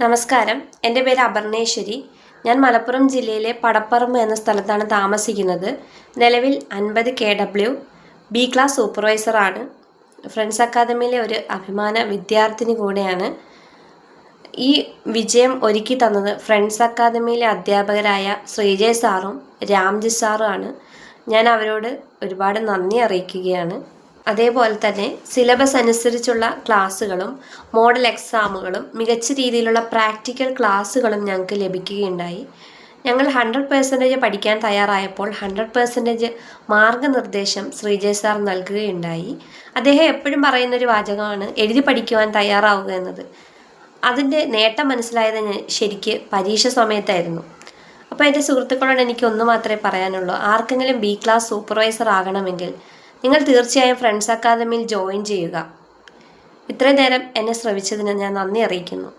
നമസ്കാരം, എൻ്റെ പേര് അപർണേശ്വരി. ഞാൻ മലപ്പുറം ജില്ലയിലെ പടപ്പറമ്പ് എന്ന സ്ഥലത്താണ് താമസിക്കുന്നത്. നിലവിൽ 50 KW ബി ക്ലാസ് സൂപ്പർവൈസറാണ്. ഫ്രണ്ട്സ് അക്കാദമിയിലെ ഒരു അഭിമാന വിദ്യാർത്ഥിനി കൂടെയാണ്. ഈ വിജയം ഒരുക്കി തന്നത് ഫ്രണ്ട്സ് അക്കാദമിയിലെ അധ്യാപകരായ ശ്രീജയ് സാറും രാംജി സാറുമാണ്. ഞാൻ അവരോട് ഒരുപാട് നന്ദി അറിയിക്കുകയാണ്. അതേപോലെ തന്നെ സിലബസ് അനുസരിച്ചുള്ള ക്ലാസ്സുകളും മോഡൽ എക്സാമുകളും മികച്ച രീതിയിലുള്ള പ്രാക്ടിക്കൽ ക്ലാസ്സുകളും ഞങ്ങൾക്ക് ലഭിക്കുകയുണ്ടായി. ഞങ്ങൾ 100% പഠിക്കാൻ തയ്യാറായപ്പോൾ 100% മാർഗനിർദ്ദേശം ശ്രീജയ് സാർ നൽകുകയുണ്ടായി. അദ്ദേഹം എപ്പോഴും പറയുന്നൊരു വാചകമാണ് എഴുതി പഠിക്കുവാൻ തയ്യാറാവുക എന്നത്. അതിൻ്റെ നേട്ടം മനസ്സിലായത് ശരിക്ക് പരീക്ഷ സമയത്തായിരുന്നു. അപ്പോൾ എൻ്റെ സുഹൃത്തുക്കളോട് എനിക്ക് ഒന്ന് മാത്രമേ പറയാനുള്ളൂ. ആർക്കെങ്കിലും ബി ക്ലാസ് സൂപ്പർവൈസർ ആകണമെങ്കിൽ നിങ്ങൾ തീർച്ചയായും ഫ്രണ്ട്സ് അക്കാദമിയിൽ ജോയിൻ ചെയ്യുക. ഇത്രയും നേരം എന്നെ ശ്രവിച്ചതിന് ഞാൻ നന്ദി അറിയിക്കുന്നു.